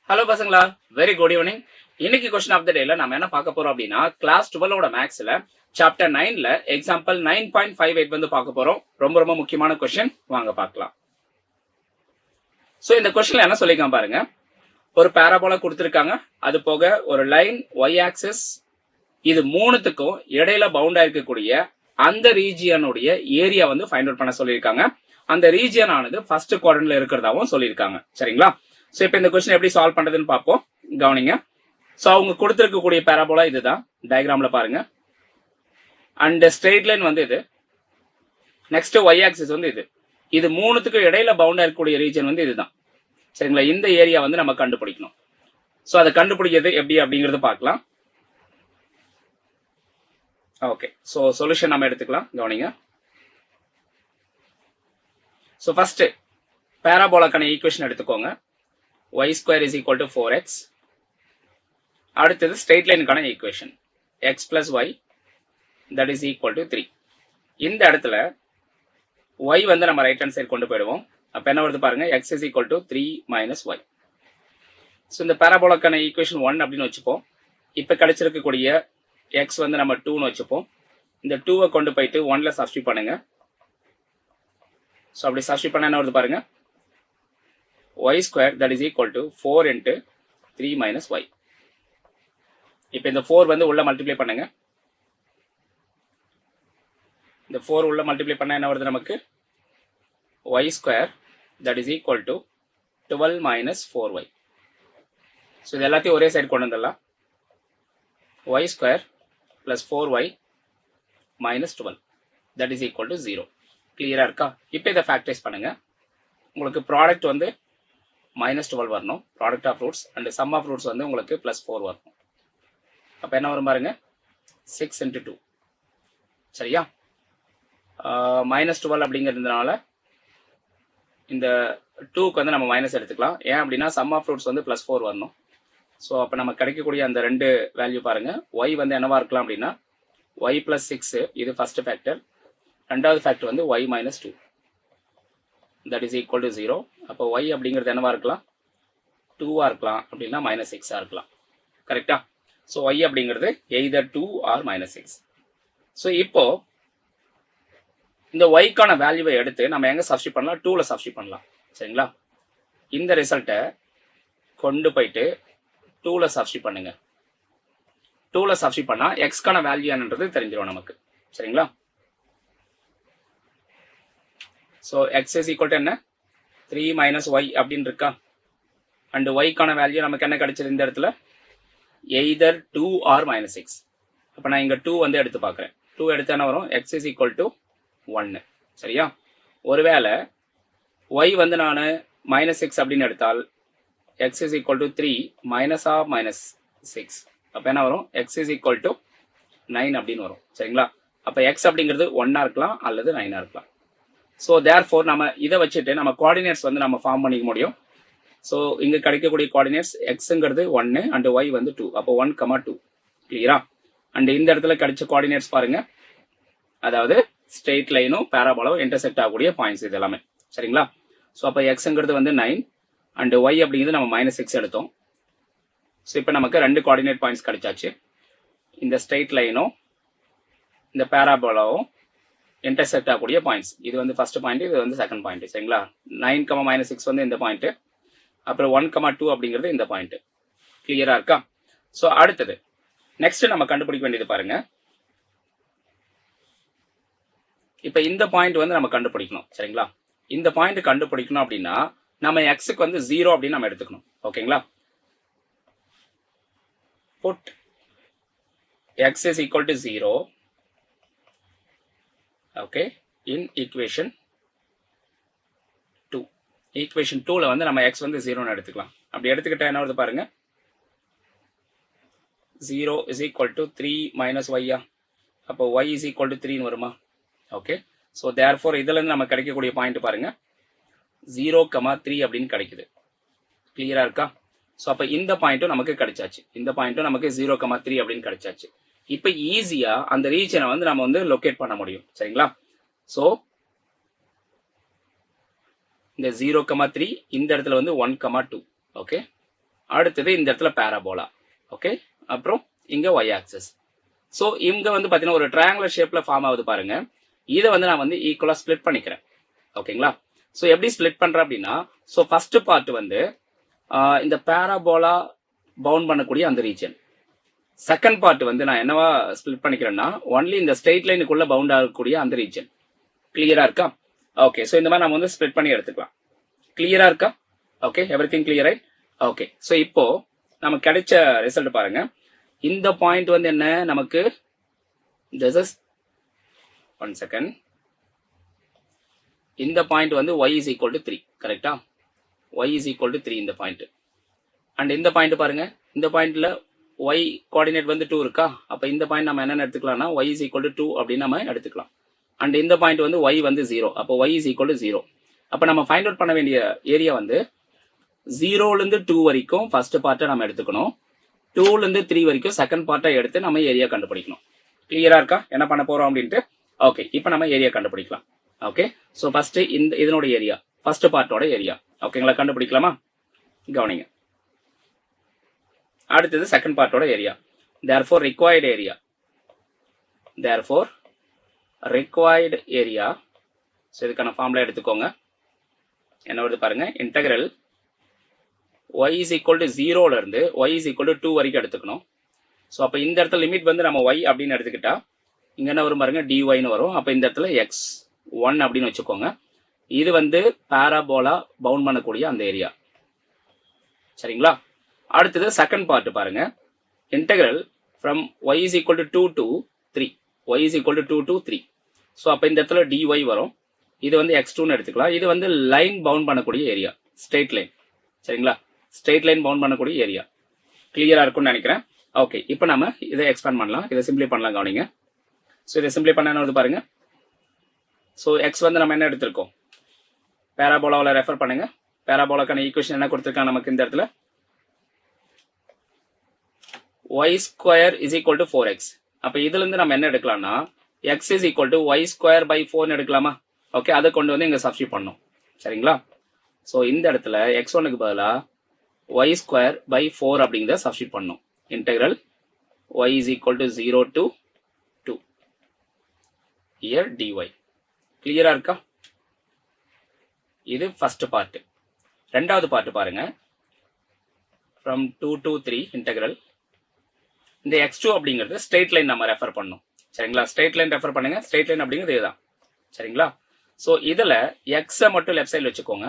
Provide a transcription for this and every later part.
Hello பசங்களா, very good evening. இன்னைக்கு question of the டேல நம்ம என்ன பார்க்க போறோம் அப்படின்னா, கிளாஸ் 12ஓட மேக்ஸ்ல சாப்டர் 9ல எக்ஸாம்பிள் 9.58 வந்து பார்க்க போறோம். ரொம்ப ரொம்ப முக்கியமான கொஸ்டின், வாங்க பார்க்கலாம். சோ இந்த கொஸ்டின்ல என்ன சொல்லிருக்காங்க பாருங்க. ஒரு பாராபோலா கொடுத்திருக்காங்க, அது போக ஒரு லைன் y ஆக்சிஸ், இது மூணுத்துக்கும் இடையில பவுண்டா இருக்கக்கூடிய அந்த ரீஜியனுடைய ஏரியா வந்து ஃபைண்ட் அவுட் பண்ண சொல்லியிருக்காங்க. அந்த ரீஜியன் ஆனது ஃபர்ஸ்ட் குவாட்ரண்ட்ல இருக்கிறதாவும் சொல்லியிருக்காங்க. சரிங்களா? சோ இப்போ இந்த கொஸ்டின் எப்படி சால்வ் பண்றதுன்னு பார்ப்போம். கவனிங்க. சோ அவங்க கொடுத்திருக்கக்கூடிய பாராபோலா இதுதான், டயக்ராம்ல பாருங்க. அண்ட் ஸ்ட்ரெயிட் லைன் வந்து இது. நெக்ஸ்ட் y ஆக்சிஸ் வந்து இது. இது மூணுத்துக்கு இடையில பவுண்டா இருக்கக்கூடிய ரீஜன் வந்து இதுதான். சரிங்களா? இந்த ஏரியா வந்து நம்ம கண்டுபிடிக்கணும். சோ அதை கண்டுபிடிக்கிறது எப்படி அப்படிங்கறது பார்க்கலாம். ஓகே, சோ சொல்யூஷன் நம்ம எடுத்துக்கலாம். கவனிங்க. சோ ஃபர்ஸ்ட் பாராபோலாக்கான ஈக்குவேஷன் எடுத்துக்கோங்க. y square is equal to 4x. அடுத்தது ஸ்ட்ரெயிட் லைனுக்கான equation x plus y that is equal to 3. இந்த இடத்துல y வந்து நம்ம ரைட் ஹேண்ட் சைடு கொண்டு போயிடுவோம். அப்ப என்ன வருது பாருங்க, x is equal to 3 minus y. So இந்த பாராபோலாக்கான ஈக்குவேஷன் 1 அப்படின்னு வச்சுப்போம். இப்போ கிடைச்சிருக்கக்கூடிய x வந்து நம்ம 2ன்னு வச்சுப்போம். இந்த 2வை கொண்டு போயிட்டு 1ல சப்ஸ்டியூட் பண்ணுங்க. ஸோ அப்படி சப்ஸ்டியூட் பண்ண என்ன வருது பாருங்க, y square that is equal to 4 into 3 minus y. இப்போ இந்த 4 வந்து உள்ள மல்டிப்ளை பண்ணுங்க. இந்த 4 உள்ள மல்டிப்ளை பண்ணா என்ன வருது நமக்கு, y square that is equal to 12 minus 4y. So இது எல்லாத்தையும் ஒரே சைடு கொண்டு வந்துடலாம். y square plus 4y minus 12 that is equal to 0. கிளியரா இருக்கா? இப்போ இதை ஃபேக்டரைஸ் பண்ணுங்க. உங்களுக்கு ப்ராடக்ட் வந்து -12 வரணும், product of roots, and sum of roots வந்து உங்களுக்கு +4 வரணும். அப்ப என்ன வரும் பாருங்க, 6 into 2. சரியா? -12 அப்படிங்கிறதுனால இந்த 2க்கு வந்து நம்ம மைனஸ் எடுத்துக்கலாம். ஏன் அப்படின்னா சம் ஆஃப் ரூட்ஸ் வந்து +4 வரணும். ஸோ அப்போ நம்ம கிடைக்கக்கூடிய அந்த ரெண்டு வேல்யூ பாருங்க, y வந்து என்னவா இருக்கலாம் அப்படின்னா y plus 6, இது ஃபர்ஸ்ட் ஃபேக்டர். ரெண்டாவது ஃபேக்டர் வந்து y minus 2 that is equal to 0. அப்போ y அப்படிங்கிறது என்னவா இருக்கலாம், 2வா இருக்கலாம், அப்படின்னா -6ஆ இருக்கலாம். கரெக்டா? ஸோ y அப்படிங்கிறது எய்தர் 2 ஆர் -6. ஸோ இப்போ இந்த yக்கான வேல்யூவை எடுத்து நம்ம எங்க சப்ஸ்டியூட் பண்ணலாம், 2ல சப்ஸ்டியூட் பண்ணலாம். சரிங்களா? இந்த ரிசல்ட்டை கொண்டு போயிட்டு 2ல சப்ஸ்டியூட் பண்ணுங்க. 2ல சப்ஸ்டியூட் பண்ணா xக்கான வேல்யூ என்னன்றது தெரிஞ்சிடும் நமக்கு. சரிங்களா? So x is equal to என்ன, 3 minus y அப்படின்னு இருக்கா. அண்ட் yக்கான வேல்யூ நமக்கு என்ன கிடைச்சது இந்த இடத்துல, எய்தர் 2 ஆர் -6. அப்போ நான் இங்க 2 வந்து எடுத்து பார்க்குறேன். 2 எடுத்து என்ன வரும், x is equal to 1. சரியா? ஒருவேளை y வந்து நான் -6 அப்படின்னு எடுத்தால் x is equal to 3 minus of -6. அப்போ என்ன வரும், x is equal to 9 அப்படின்னு வரும். சரிங்களா? அப்போ x அப்படிங்கிறது 1ஆ இருக்கலாம் அல்லது 9ஆ இருக்கலாம். ஸோ தேர்ஃபோர் நம்ம இதை வச்சுட்டு நம்ம கோஆர்டினேட்ஸ் வந்து நம்ம ஃபார்ம் பண்ணிக்க முடியும். ஸோ இங்கே கிடைக்கக்கூடிய கோஆர்டினேட்ஸ் எக்ஸுங்கிறது 1 அண்ட் y வந்து 2. அப்போ 1,2. கிளியரா? அண்ட் இந்த இடத்துல கிடைச்ச கோஆர்டினேட்ஸ் பாருங்க, அதாவது ஸ்ட்ரெயிட் லைனும் பேராபோலாவும் இன்டர்செக்ட் ஆகக்கூடிய பாயிண்ட்ஸ் இது எல்லாமே. சரிங்களா? ஸோ அப்போ எக்ஸுங்கிறது வந்து 9 அண்ட் y அப்படிங்கிறது நம்ம -6 எடுத்தோம். ஸோ இப்போ நமக்கு ரெண்டு கோஆர்டினேட் பாயிண்ட்ஸ் கிடைச்சாச்சு. இந்த ஸ்ட்ரெயிட் லைனும் இந்த பேராபோலாவும் இன்டர்செக்ட் ஆகக்கூடிய பாயிண்ட்ஸ். இது வந்து ஃபர்ஸ்ட் பாயிண்ட், இது வந்து செகண்ட் பாயிண்ட். சரிங்களா? 9, -6 வந்து இந்த பாயிண்ட், அப்புறம் 1,2 அப்படிங்கிறது இந்த பாயிண்ட். கிளியரா இருக்கா? ஸோ அடுத்தது நெக்ஸ்ட் நம்ம கண்டுபிடிக்க வேண்டியது பாருங்க. இப்ப இந்த பாயிண்ட் வந்து நம்ம கண்டுபிடிக்கணும். சரிங்களா? இந்த பாயிண்ட் கண்டுபிடிக்கணும் அப்படின்னா நம்ம எக்ஸுக்கு வந்து 0 அப்படின்னு நம்ம எடுத்துக்கணும். ஓகேங்களா? Put x is equal to 0. Okay, in equation 2. Equation 2ல வந்து நம்ம x வந்து 0ன்னு எடுத்துக்கலாம். அப்படி எடுத்துக்கிட்டா என்ன வருது பாருங்க, 0 is equal to 3 minus y. அப்போ y is equal to 3ன்னு வருமா? ஓகே, ஸோ தேர்ஃபோர் இதுல இருந்து நம்ம கிடைக்கக்கூடிய பாயிண்ட் பாருங்க, 0,3 அப்படின்னு கிடைக்குது. கிளியரா இருக்கா? ஸோ அப்போ இந்த பாயிண்ட்டும் நமக்கு கிடைச்சாச்சு. இந்த பாயிண்ட்டும் நமக்கு 0,3 அப்படின்னு கிடைச்சாச்சு. இப்போ ஈஸியா அந்த ரீஜனை வந்து நம்ம வந்து லொகேட் பண்ண முடியும். சரிங்களா? ஸோ இந்த 0,3 இந்த இடத்துல வந்து 1,2. ஓகே, அடுத்தது இந்த இடத்துல பேராபோலா. ஓகே, அப்புறம் இங்க ஒய் ஆக்சிஸ். ஸோ இங்க வந்து பார்த்தீங்கன்னா ஒரு ட்ரையாங்குலர் ஷேப்ல ஃபார்ம் ஆகுது பாருங்க. இதை வந்து நான் வந்து ஈக்குவலா ஸ்பிளிட் பண்ணிக்கிறேன். ஓகேங்களா? ஸோ எப்படி ஸ்பிளிட் பண்றேன் அப்படின்னா, ஸோ ஃபர்ஸ்ட் பார்ட் வந்து இந்த பேராபோலா பவுண்ட் பண்ணக்கூடிய அந்த ரீஜன். செகண்ட் பார்ட் வந்து நான் என்னவா ஸ்பிளிட் பண்ணிக்கிறேன்னா, ஒன்லி இந்த ஸ்ட்ரெயிட் லைனுக்குள்ள பவுண்ட் ஆகக்கூடிய அந்த ரீஜன். கிளியரா இருக்கா? ஓகே, ஸோ இந்த மாதிரி நம்ம வந்து ஸ்பிளிட் பண்ணி எடுத்துக்கலாம். கிளியரா இருக்கா? Okay, every thing clear right? Okay, so இப்போ நமக்கு கிடைச்ச ரிசல்ட் பாருங்க. இந்த பாயிண்ட் வந்து என்ன நமக்கு, this is 1 second. இந்த பாயிண்ட் வந்து y is equal to 3, கரெக்டா? y is equal to 3 இந்த பாயிண்ட். அண்ட் இந்த பாயிண்ட் பாருங்க, இந்த பாயிண்ட்ல y கோஆர்டினேட் வந்து 2 இருக்கா? அப்ப இந்த பாயிண்ட் நம்ம என்ன எடுத்துக்கலாம்னா y is equal to 2 அப்படின்னு நம்ம எடுத்துக்கலாம். அண்ட் இந்த பாயிண்ட் வந்து y வந்து 0, அப்போ y is equal to 0. அப்ப நம்ம ஃபைண்ட் அவுட் பண்ண வேண்டிய ஏரியா வந்து 0ல இருந்து 2 வரைக்கும் ஃபர்ஸ்ட் பார்ட்டை நம்ம எடுத்துக்கணும். 2ல இருந்து 3 வரைக்கும் செகண்ட் பார்ட்டை எடுத்து நம்ம ஏரியா கண்டுபிடிக்கணும். கிளியரா இருக்கா என்ன பண்ண போறோம் அப்படின்ட்டு? ஓகே, இப்போ நம்ம ஏரியா கண்டுபிடிக்கலாம். ஓகே, ஸோ ஃபர்ஸ்ட் இந்த இதனோட ஏரியா, ஃபர்ஸ்ட் பார்ட்டோட ஏரியா. ஓகேங்களா, கண்டுபிடிக்கலாமா? கவனிங்க. அடுத்தது செகண்ட் பார்ட்டோட area. therefore required area. therefore required area. So இதுக்கான ஃபார்முலா எடுத்துக்கோங்க. என்ன வருது பாருங்க, integral y is equal to 0ல இருந்து y is equal to 2 வரைக்கும் எடுத்துக்கணும். ஸோ அப்போ இந்த இடத்துல லிமிட் வந்து நம்ம y அப்படின்னு எடுத்துக்கிட்டா இங்க என்ன வரும் பாருங்க, dyன்னு வரும். அப்போ இந்த இடத்துல x1 அப்படின்னு வச்சுக்கோங்க. இது வந்து பாராபோலா பவுண்ட் பண்ணக்கூடிய அந்த ஏரியா. சரிங்களா? அடுத்தது செகண்ட் பார்ட் பாருங்க, integral from y is equal to 2 to 3. y is equal to 2 to 3. So அப்போ இந்த இடத்துல dy வரும். இது வந்து x2ன்னு எடுத்துக்கலாம். இது வந்து லைன் பவுண்ட் பண்ணக்கூடிய ஏரியா, ஸ்ட்ரெயிட் லைன். சரிங்களா? ஸ்ட்ரெயிட் லைன் பவுண்ட் பண்ணக்கூடிய ஏரியா. கிளியரா இருக்கும்னு நினைக்கிறேன். ஓகே, இப்போ நம்ம இதை எக்ஸ்பேண்ட் பண்ணலாம், இதை சிம்பிளை பண்ணலாம். கவனிங்க. ஸோ இதை சிம்பிளை பண்ண வந்து பாருங்க. ஸோ எக்ஸ் வந்து நம்ம என்ன எடுத்திருக்கோம், பேராபோலாவில் ரெஃபர் பண்ணுங்க. பேராபோலாக்கான ஈக்குவேஷன் என்ன கொடுத்துருக்காங்க நமக்கு இந்த இடத்துல, y square is equal to 4x. அப்போ இதுல இருந்து நம்ம என்ன எடுக்கலாம்னா x is equal to y square by 4 எடுக்கலாமா? ஓகே, அதை கொண்டு வந்து இங்க சப்ஸ்டிட் பண்ணோம். சரிங்களா? ஸோ இந்த இடத்துல x1க்கு பதிலாக y ஸ்கொயர் பை 4 அப்படிங்கிறத சப்ஸ்டிட் பண்ணோம். Integral y is equal to 0 to 2. Here dy. கிளியரா இருக்கா? இது ஃபர்ஸ்ட் பார்ட். ரெண்டாவது பார்ட் பாருங்க, from 2 to 3 இன்டெகிரல். இந்த x2 அப்படிங்கிறது ஸ்ட்ரெயிட் லைன் நம்ம ரெஃபர் பண்ணோம். சரிங்களா? ஸ்ட்ரெயிட் லைன் ரெஃபர் பண்ணுங்க. ஸ்ட்ரெயிட் லைன் அப்படிங்கிறது இதுதான். சரிங்களா? ஸோ இதுல எக்ஸை மட்டும் லெஃப்ட் சைடில் வச்சுக்கோங்க.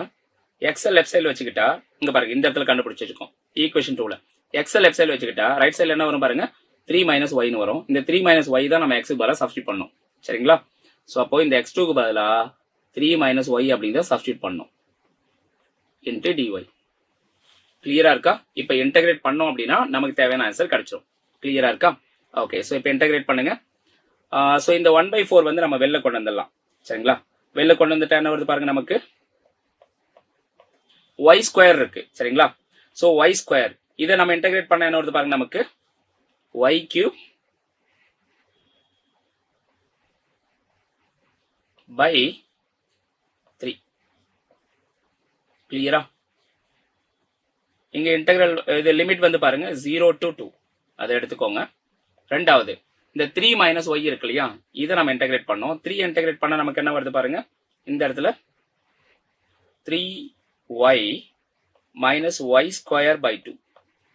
எக்ஸை லெஃப்ட் சைடில் வச்சுக்கிட்டா இங்க பாருங்க, இந்த இடத்துல கண்டுபிடிச்சு வச்சுக்கோம் ஈக்குவேஷன் 2ல. எக்ஸை லெஃப்ட் சைடில் வச்சுக்கிட்டா ரைட் சைடில் என்ன வரும் பாருங்க, 3 மைனஸ் ஒய்னு வரும். இந்த 3 மைனஸ் ஒய் தான் நம்ம எக்ஸுக்கு பதிலாக சப்ஸ்டிட் பண்ணோம். சரிங்களா? ஸோ அப்போ இந்த x2க்கு பதிலாக 3 மைனஸ் ஒய் அப்படிங்கிறத சப்ஸ்டிட் பண்ணோம் இன்ட்டு டிஒய். கிளியரா இருக்கா? இப்போ இன்டெகிரேட் பண்ணோம் அப்படின்னா நமக்கு தேவையான ஆன்சர் கிடைச்சிடும். கிளியரா இருக்கா? ஓகே, ஸோ இப்போ இன்டெகிரேட் பண்ணுங்க. ஸோ இந்த 1/4 வந்து நம்ம வெளில கொண்டு வந்துடலாம். சரிங்களா? வெளில கொண்டு வந்துட்டா என்ன வருது பாருங்க, நமக்கு y ஸ்கொயர் இருக்கு. சரிங்களா? ஸோ y ஸ்கொயர் இதை நம்ம இன்டெகிரேட் பண்ண என்ன வருது பாருங்க, நமக்கு y கியூப் பை 3. கிளியரா? இங்க இன்டெகிரல் இது லிமிட் வந்து பாருங்க 0 to 2, அதை எடுத்துக்கோங்க. ரெண்டாவது இந்த 3 மைனஸ் ஒய் இருக்கு இல்லையா, இதை நம்ம இன்டெகிரேட் பண்ணோம். 3 இன்டெகிரேட் பண்ண நமக்கு என்ன வருது பாருங்க, இந்த இடத்துல 3y minus Y square by 2.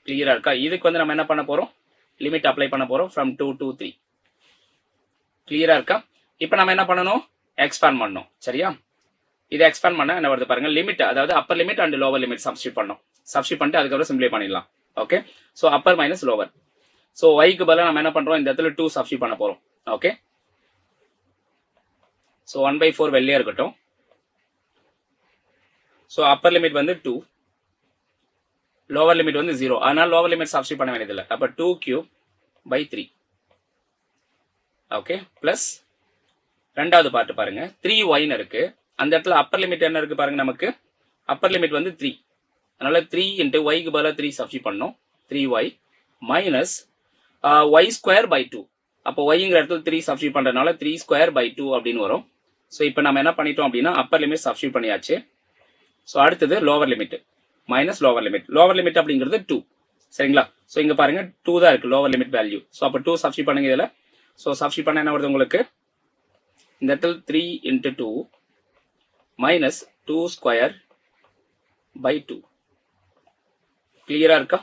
கிளியரா இருக்கா? இதுக்கு வந்து நம்ம என்ன பண்ண போறோம், லிமிட் அப்ளை பண்ண போறோம் ஃப்ரம் 2 to 3. கிளியரா இருக்கா? இப்போ நம்ம என்ன பண்ணணும், எக்ஸ்பேண்ட் பண்ணணும். சரியா? இதை எக்ஸ்பேண்ட் பண்ண என்ன வருது பாருங்க, லிமிட், அதாவது upper limit and lower limit substitute பண்ணோம். சப்ஸ்டிட் பண்ணிட்டு அதுக்கப்புறம் சிம்பிளை பண்ணிடலாம். Okay, so upper minus lower. So ஒய்க்கு பதிலாக நம்ம என்ன பண்றோம், இந்த இடத்துல 2 சப்ஸ்டிட் பண்ண போறோம். ஓகே, ஸோ 1/4 வெளியே இருக்கட்டும். ஸோ அப்பர் லிமிட் வந்து 2, லோவர் லிமிட் வந்து 0. அதனால லோவர் லிமிட் சப்ஸ்டிட் பண்ண வேண்டியதில்லை. அப்போ 2 கியூப் பை 3. ஓகே, பிளஸ் ரெண்டாவது பார்ட் பாருங்க 3yன்னு இருக்கு. அந்த இடத்துல அப்பர் லிமிட் என்ன இருக்கு பாருங்க, நமக்கு அப்பர் லிமிட் வந்து 3. அதனால 3 இன்ட்டு ஒய்க்கு பதிலாக 3 சப்ஸ்டிட் பண்ணோம். 3y minus Y square by 2. அப்போ ஒய்ங்கிற இடத்துல 3 சப்ஸ்டிட் பண்றதுனால 3 ஸ்கொயர் பை 2 அப்படின்னு வரும். ஸோ இப்போ நம்ம என்ன பண்ணிட்டோம் அப்படின்னா அப்பர் லிமிட் சப்ஸ்டிட் பண்ணியாச்சு. ஸோ அடுத்தது lower limit. Minus lower limit. Lower limit அப்படிங்கிறது 2. சரிங்களா? ஸோ இங்க பாருங்க 2 தான் இருக்கு லோவர் லிமிட் வேல்யூ. ஸோ அப்போ 2 சப்ஸ்டிட் பண்ணுங்க இதுல. ஸோ சப்ஸ்டிட் பண்ண என்ன வருது உங்களுக்கு? இந்த இடத்துல 3 into 2 மைனஸ் 2 ஸ்கொயர் பை 2. கிளியரா இருக்கா?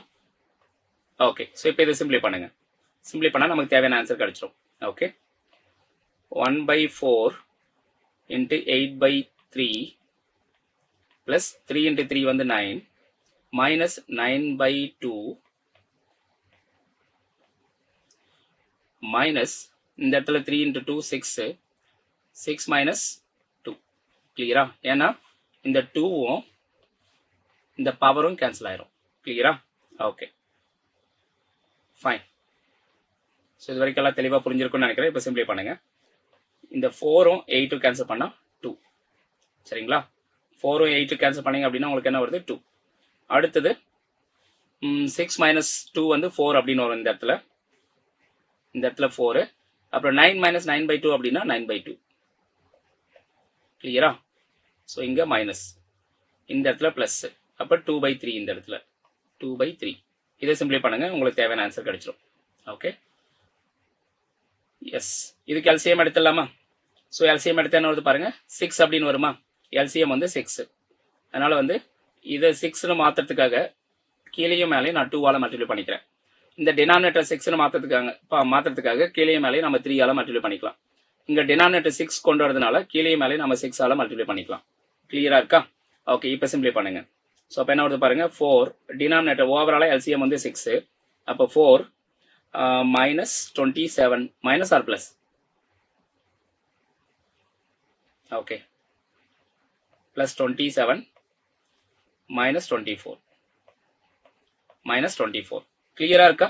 ஓகே. ஸோ இப்போ இதை சிம்பிளை பண்ணுங்க. சிம்பிளை பண்ணா நமக்கு தேவையான ஆன்சர் கிடைச்சிடும். ஓகே. 1/4 into 8/3 plus 3 into 3 வந்து 9 minus 9/2 minus இந்த இடத்துல 3 into 2 6 6 minus 2. கிளியரா? ஏன்னா இந்த 2வும் இந்த பவரும் கேன்சல் ஆயிரும். கிளியரா? Okay fine. ஸோ இது வரைக்கும் எல்லாம் தெளிவாக புரிஞ்சிருக்கும்னு நினைக்கிறேன். இப்போ சிம்பிளை பண்ணுங்க. இந்த 4ம் 8ம் கேன்சல் பண்ணா 2. சரிங்களா? 4ம் 8ம் கேன்சல் பண்ணீங்க அப்படின்னா உங்களுக்கு என்ன வருது? 2. அடுத்தது 6 மைனஸ் 2 வந்து 4 அப்படின்னு வரும் இந்த இடத்துல. இந்த இடத்துல 4. அப்புறம் 9 மைனஸ் 9/2 அப்படின்னா 9/2. கிளியரா? ஸோ இங்க மைனஸ், இந்த இடத்துல பிளஸ், அப்போ 2/3 இந்த இடத்துல 2/3. இதை சிம்பிளை பண்ணுங்க, உங்களுக்கு தேவையான ஆன்சர் கிடைச்சிடும். ஓகே. எஸ், இதுக்கு எல்சிஎம் எடுத்துடலாமா? ஸோ எல்சிஎம் எடுத்து என்ன வருது பாருங்க, 6 அப்படின்னு வருமா? எல்சிஎம் வந்து 6. அதனால வந்து இதை 6ன்னு மாத்துறதுக்காக கீழேயும் மேலேயும் நான் 2ஆல மல்டிப்ளை பண்ணிக்கிறேன். இந்த டினாமினேட்டர் 6ன்னு மாத்துறதுக்காக கீழேயும் மேலேயும் நம்ம 3ஆல மல்டிப்ளை பண்ணிக்கலாம். இங்க டினாமினேட்டர் 6 கொண்டு வரதுனால கீழேயும் மேலேயும் நம்ம 6ஆல மல்டிப்ளை பண்ணிக்கலாம். கிளியரா இருக்கா? ஓகே. இப்போ சிம்பிளை பண்ணுங்க. ஸோ அப்போ என்ன வருது பாருங்க, 4 டினாமினேட்டர் ஓவராலாக எல்சிஎம் வந்து 6. அப்போ 4 minus 27 minus or plus? Okay. Plus 27 minus 24. Minus 24. Clear இருக்கா?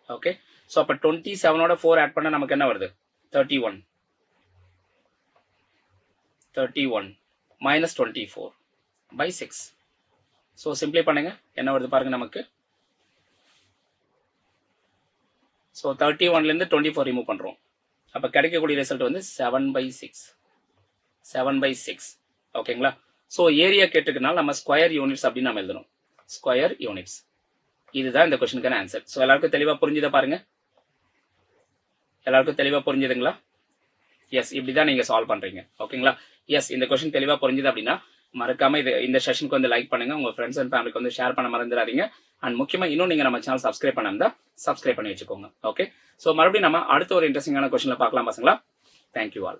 Okay. So அப்ப 27 ஓட 4 add பண்ணா நமக்கு என்ன வருது? 31. 31 minus 24 by 6. So simplify பண்ணுங்க, என்ன வருது பாருங்க நமக்கு. ஸோ 31லேருந்து 24 ரிமூவ் பண்ணுறோம். அப்போ கிடைக்கக்கூடிய ரிசல்ட் வந்து 7/6. 7/6. ஓகேங்களா? ஸோ ஏரியா கேட்டுக்கனால நம்ம ஸ்கொயர் யூனிட்ஸ் அப்படின்னு நம்ம எழுதணும். Square units. இதுதான் இந்த கொஸ்டினுக்கான ஆன்சர். ஸோ எல்லாருக்கும் தெளிவாக புரிஞ்சுதை பாருங்க. எல்லாருக்கும் தெளிவாக புரிஞ்சுதுங்களா? எஸ், இப்படி தான் நீங்கள் சால்வ் பண்ணுறீங்க. ஓகேங்களா? எஸ், இந்த கொஸ்டின் தெளிவாக புரிஞ்சுது அப்படின்னா மறக்காம இந்த செஷனுக்கு வந்து லைக் பண்ணுங்க, உங்க ஃப்ரெண்ட்ஸ் அண்ட் ஃபேமிலிக்கு வந்து ஷேர் பண்ண மறந்துடாதீங்க. அண்ட் முக்கியமா இன்னும் நீங்க நம்ம சேனல் சப்ஸ்கிரைப் பண்ணாம சப்ஸ்கிரைப் பண்ணி வச்சுக்கோங்க. ஓகே. ஸோ மறுபடியும் நம்ம அடுத்த ஒரு இன்ட்ரெஸ்டிங்கான கொஸ்டின்ல பார்க்கலாம் பசங்களா. Thank you all.